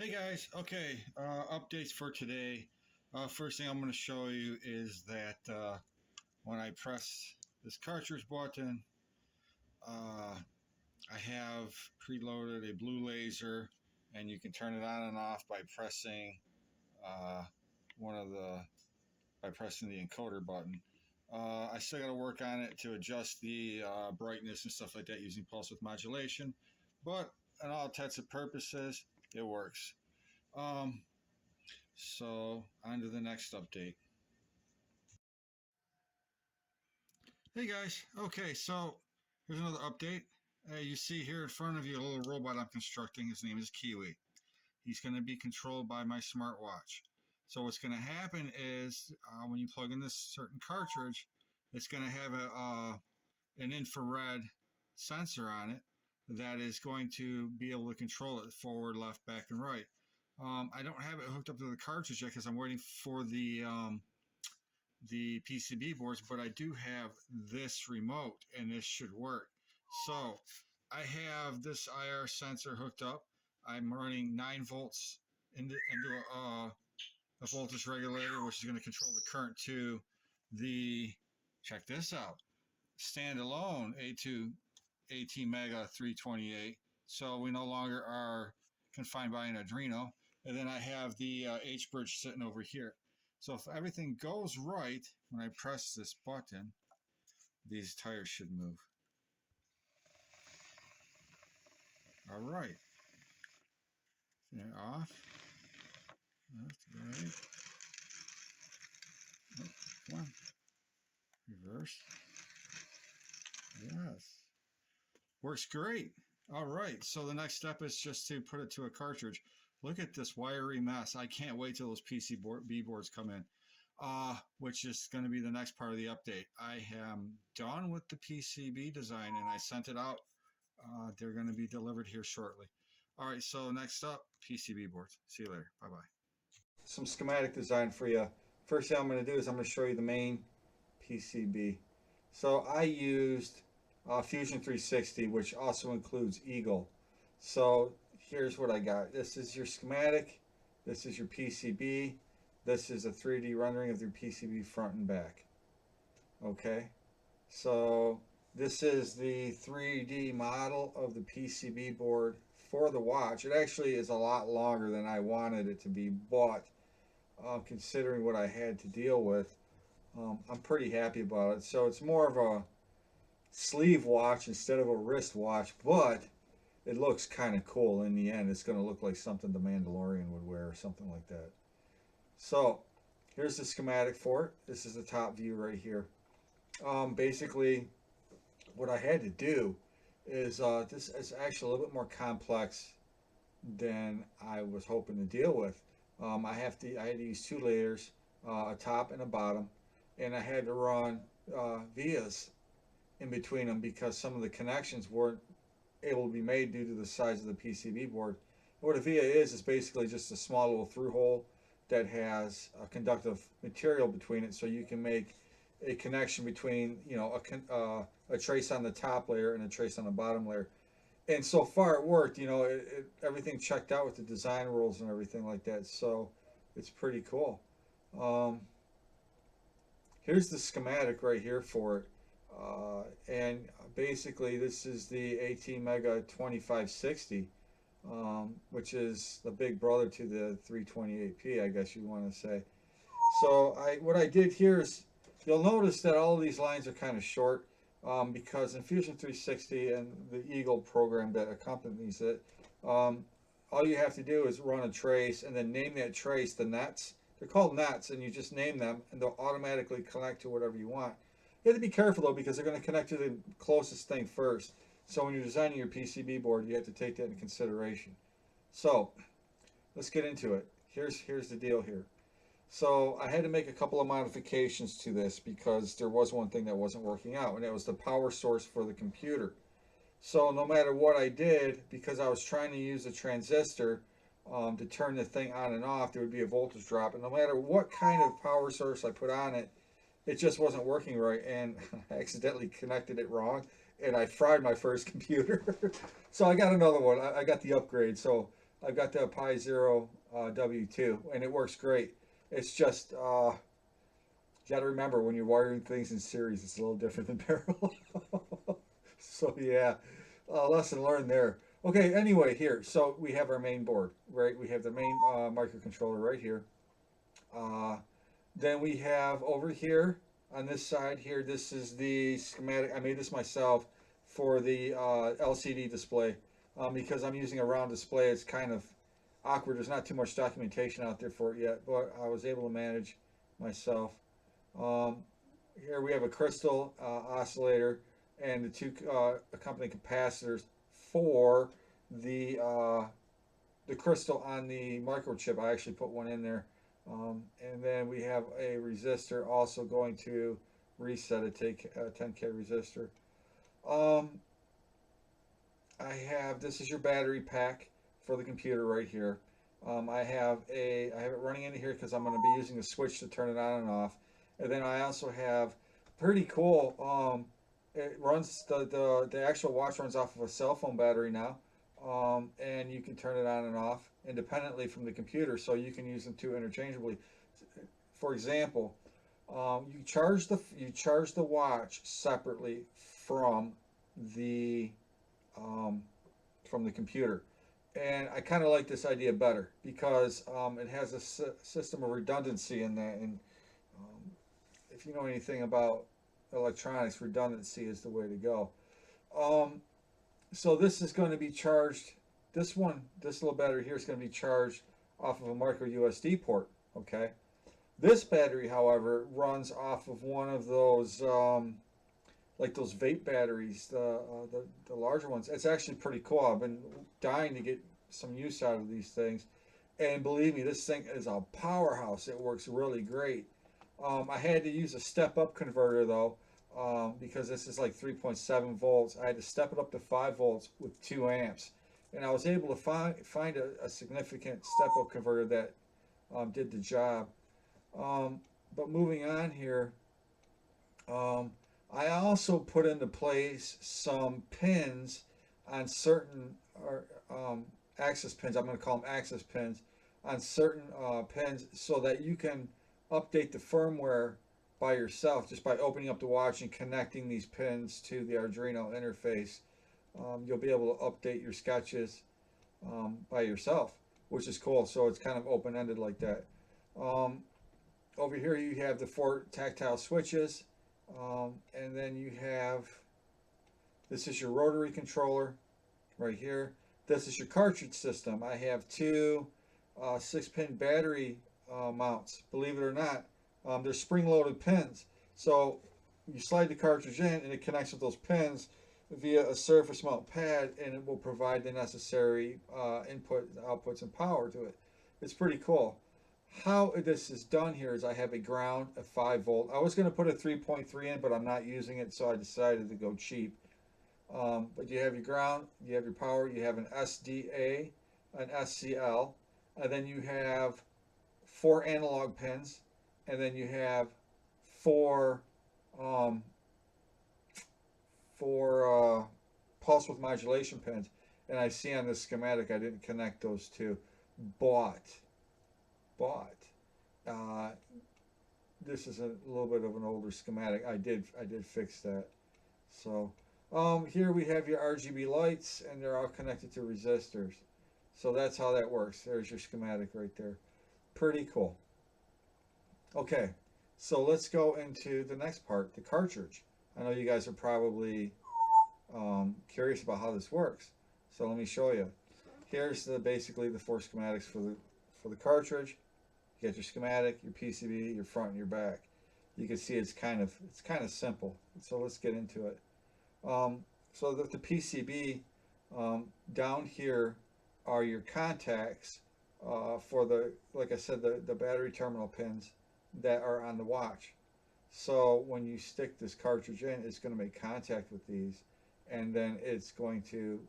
Hey guys, okay, updates for today. First thing I'm going to show you is that when I press this cartridge button, uh, I have preloaded a blue laser, and you can turn it on and off by pressing uh, one of the by pressing the encoder button. I still got to work on it to adjust the brightness and stuff like that using pulse width modulation, but in all intents and purposes, it works. Um, So on to the next update. Hey guys, okay, so here's another update. You see here in front of you a little robot I'm constructing. His name is Kiwi. He's going to be controlled by my smartwatch. So what's going to happen is when you plug in this certain cartridge, it's going to have an infrared sensor on it that is going to be able to control it forward, left, back, and right. I don't have it hooked up to the cartridge yet because I'm waiting for the PCB boards, but I do have this remote and this should work. So I have this IR sensor hooked up. I'm running 9 volts into a voltage regulator, which is going to control the current to the, check this out, standalone A2 AT Mega 328. So we no longer are confined by an Arduino. And then I have the H bridge sitting over here. So if everything goes right, when I press this button, these tires should move. All right. They're off. That's right. Oh, come on. Reverse. Yes. Works great. All right. So the next step is just to put it to a cartridge. Look at this wiry mess. I can't wait till those PCB boards come in. Which is going to be the next part of the update. I am done with the PCB design and I sent it out. They're going to be delivered here shortly. All right, so next up, PCB boards. See you later. Bye-bye. Some schematic design for you. First thing I'm going to do is I'm going to show you the main PCB. So I used Fusion 360, which also includes Eagle. So here's what I got. This is your schematic. This is your PCB. This is a 3D rendering of your PCB front and back. Okay, so this is the 3D model of the PCB board for the watch. It actually is a lot longer than I wanted it to be, but considering what I had to deal with, I'm pretty happy about it. So it's more of a sleeve watch instead of a wrist watch, but it looks kind of cool in the end. It's going to look like something the Mandalorian would wear or something like that. So here's the schematic for it. This is the top view right here. Basically, what I had to do is this is actually a little bit more complex than I was hoping to deal with. I had to use 2 layers, a top and a bottom, and I had to run vias in between them because some of the connections weren't able to be made due to the size of the PCB board. What a via is basically just a small little through hole that has a conductive material between it, so you can make a connection between, you know, a trace on the top layer and a trace on the bottom layer. And so far it worked. You know, everything checked out with the design rules and everything like that. So it's pretty cool. Um, Here's the schematic right here for it. And basically this is the AT Mega 2560, which is the big brother to the 328P, I guess you want to say. So what I did here is, you'll notice that all of these lines are kind of short because in Fusion 360 and the Eagle program that accompanies it, all you have to do is run a trace and then name that trace the nets. They're called nets, and you just name them, and they'll automatically connect to whatever you want. You have to be careful though, because they're going to connect to the closest thing first. So when you're designing your PCB board, you have to take that into consideration. So let's get into it. Here's the deal here. So I had to make a couple of modifications to this because there was one thing that wasn't working out, and that was the power source for the computer. So no matter what I did, because I was trying to use a transistor to turn the thing on and off, there would be a voltage drop. And no matter what kind of power source I put on it, it just wasn't working right. And I accidentally connected it wrong, and I fried my first computer. So I got another one. I got the upgrade. So I've got the Pi Zero W2, and it works great. It's just you got to remember when you're wiring things in series, it's a little different than parallel. So yeah, lesson learned there. Okay, anyway, here, so we have our main board, right? We have the main microcontroller right here. Uh, then we have over here on this side here, this is the schematic. I made this myself for the LCD display because I'm using a round display. It's kind of awkward. There's not too much documentation out there for it yet, but I was able to manage myself. Um, Here we have a crystal oscillator and the two accompanying capacitors for the crystal on the microchip. I actually put one in there. And then we have a resistor also going to reset a 10K resistor. Um, I have, this is your battery pack for the computer right here. I have it running into here because I'm going to be using a switch to turn it on and off. And then I also have pretty cool. It runs the actual watch runs off of a cell phone battery now, and you can turn it on and off independently from the computer, so you can use them two interchangeably. For example, you charge the watch separately from the um, computer. And I kind of like this idea better because it has a system of redundancy in that. And if you know anything about electronics, redundancy is the way to go. Um, so this is going to be charged. This little battery here is going to be charged off of a micro USB port. Okay. This battery, however, runs off of one of those like those vape batteries, the larger ones. It's actually pretty cool. I've been dying to get some use out of these things, and believe me, this thing is a powerhouse. It works really great. I had to use a step-up converter though, because this is like 3.7 volts. I had to step it up to 5 volts with 2 amps, and I was able to find a significant step-up converter that did the job. But moving on here. I also put into place some pins on certain access pins. I'm going to call them access pins on certain pins so that you can update the firmware by yourself just by opening up the watch and connecting these pins to the Arduino interface. You'll be able to update your sketches by yourself, which is cool. So it's kind of open-ended like that. Over here you have the 4 tactile switches. And then you have, this is your rotary controller right here. This is your cartridge system. I have 2 6-pin battery mounts. Believe it or not, they're spring-loaded pins. So you slide the cartridge in and it connects with those pins via a surface mount pad, and it will provide the necessary input, outputs, and power to it. It's pretty cool. How this is done here is I have a ground, a 5 volt. I was going to put a 3.3 in, but I'm not using it, so I decided to go cheap. But you have your ground, you have your power, you have an SDA, an SCL, and then you have 4 analog pins, and then you have 4 pulse width modulation pins. And I see on this schematic I didn't connect those two. But this is a little bit of an older schematic. I did fix that. So here we have your RGB lights, and they're all connected to resistors. So that's how that works. There's your schematic right there. Pretty cool. Okay, so let's go into the next part, the cartridge. I know you guys are probably curious about how this works. So let me show you. Here's basically the 4 schematics for the cartridge. You got your schematic, your PCB, your front, and your back. You can see it's kind of simple. So let's get into it. So the PCB down here are your contacts for like I said, the battery terminal pins that are on the watch. So when you stick this cartridge in, it's going to make contact with these, and then it's going to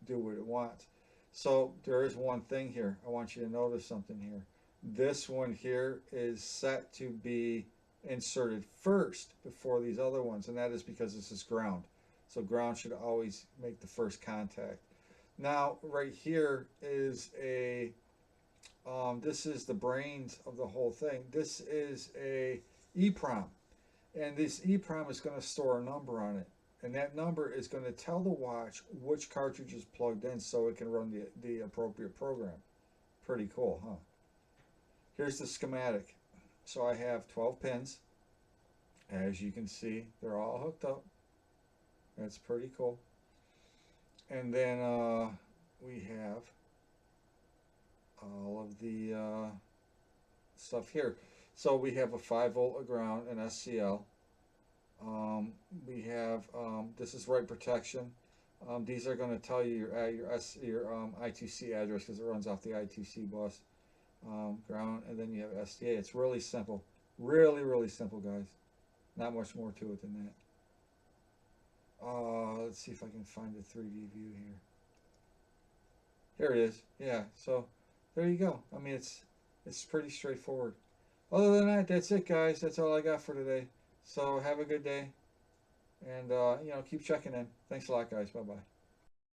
do what it wants. So there is one thing here. I want you to notice something here. This one here is set to be inserted first before these other ones, and that is because this is ground. So ground should always make the first contact. Now, right here is a, this is the brains of the whole thing. This is a EEPROM. And this EEPROM is going to store a number on it. And that number is going to tell the watch which cartridge is plugged in so it can run the appropriate program. Pretty cool, huh? Here's the schematic. So I have 12 pins. As you can see, they're all hooked up. That's pretty cool. And then we have all of the stuff here. So we have a 5-volt ground, an SCL. We have, this is write protection. These are going to tell you your I2C address because it runs off the I2C bus. Ground, and then you have SDA. It's really simple. Really, really simple, guys. Not much more to it than that. Let's see if I can find a 3D view here. There it is. Yeah, so there you go. I mean, it's pretty straightforward. Other than that, that's it, guys. That's all I got for today. So have a good day, and you know, keep checking in. Thanks a lot, guys. Bye-bye.